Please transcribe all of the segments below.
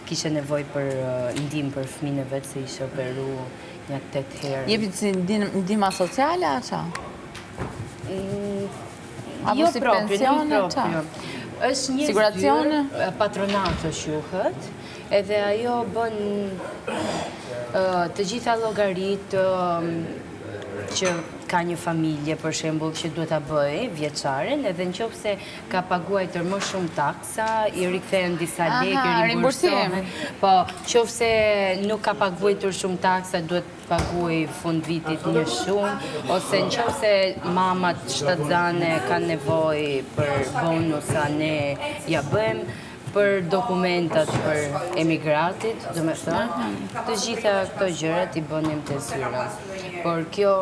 kishe nevojë për ndihmë për fëmijën e vet se ishte operu një 8 herë. Jepi si ndihma sociale a ça? Jo proprio. Është një siguracione? Patronato quhet, edhe ajo bën të gjitha llogaritë që ka një familje, për shembull, që duhet ta bëjë vjeçaren, edhe nëse ka paguajtur më shumë taksa, i rikthehen disa lekë, rimbursohen. Po, nëse nuk ka paguajtur shumë taksa, duhet paguaj fund vitit një shumë, ose nëse mamat shtatzane kanë nevojë për bonusa, ne ja bëjmë për dokumentat për emigratit, do me thënë, të gjitha këto gjërat i bënim të zyra. Por kjo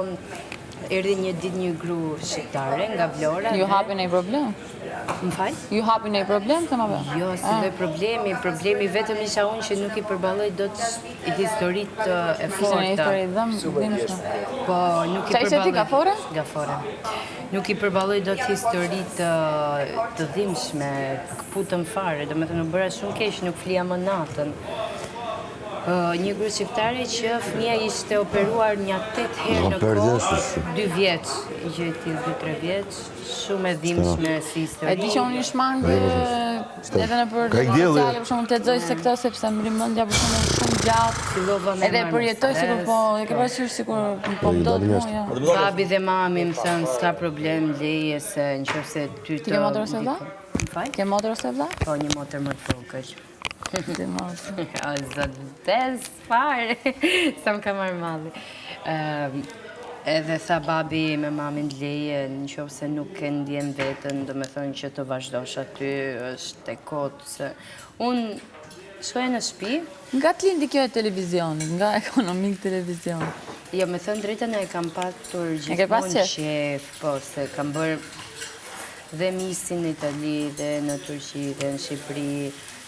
erdhi një ditë një gru shqiptare nga Vlora. Ju hapi një problem? Më fal? Ju hapi një problem të më bë? Jo, si dhe problemi vetëm isha unë që nuk i përballoj dot historitë e forta. Ishte një histori dhëmshme. Po, nuk i përballoj. Qa ishe ti, Gafore? Gafore. Nuk i përballoj dot historitë të dhimbshme, këputëm fare, domethënë u bëra shumë keq, nuk flija më natën. Një gru shqiptare që fëmija ishte operuar një 8 herë në kohë, 2 vjeç, që ti 2-3 vjeç, shumë e dhimbshme si histori. E di që unë i shmangë edhe në për sociale, për shumë të lexoj se këto, sepse më rimendja për shumë gjatë, edhe përjetoj sikur po, e ke parasysh sikur po më do të muja. Babi dhe mami më thënë, s'ka problem, leje se nëse ty të... Ti ke motër ose vlla? Ke motër ose vlla? Po, një motër më të vogël. O, zotës, farë, sa më ka marrë malli. Edhe tha babi me mamin leje, nëse nuk e ndjen vetën, do me thonë që të vazhdosh aty, është e kotë, se unë shkoja në shtëpi. Nga të lindi kjo e televizionit, nga ekonomik televizion? Jo, me thënë drejtën e kam patur gjithmonë qef, po, se kam bërë dhe misin në Itali, dhe në Turqi, dhe në Shqipëri,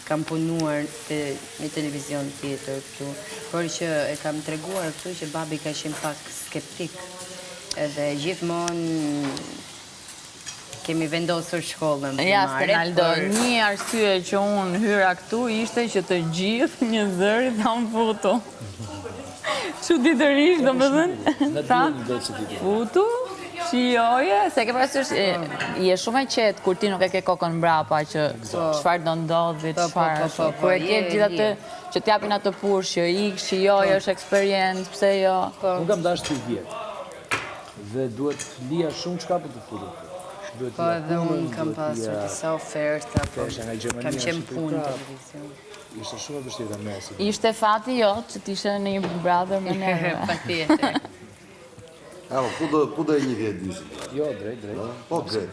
kam punuar në televizion tjetër këtu, por që e kam treguar këtu që babi ka qenë pak skeptik, edhe gjithmonë kemi vendosur shkollën. Ja, Stenaldo, një arsye që unë hyra këtu ishte që të gjithë një zëri thamë futu. Që ditërish, do më dhënë? Futu? Shioje, se ke parasysh, je shumë e qetë kur ti nuk e ke kokën mbrapa që çfarë do ndodhi, çfarë, kur e ke gjithë atë që t'japin atë purshë, ik, shijoje, është eksperiencë, pse jo? Unë kam dash 3 vjetë dhe duhet lija shumë çka për të futur. Po edhe unë kam pasur disa oferta, kam qenë punë në televizion. Ishte shumë e vështirë mesi. Ishte fati jo që t'ishe në një brother me neve. Patjetër. Ku do e një vjetë dysi? Jo, drejt. Po, drejt.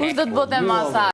Kush do të bote masa?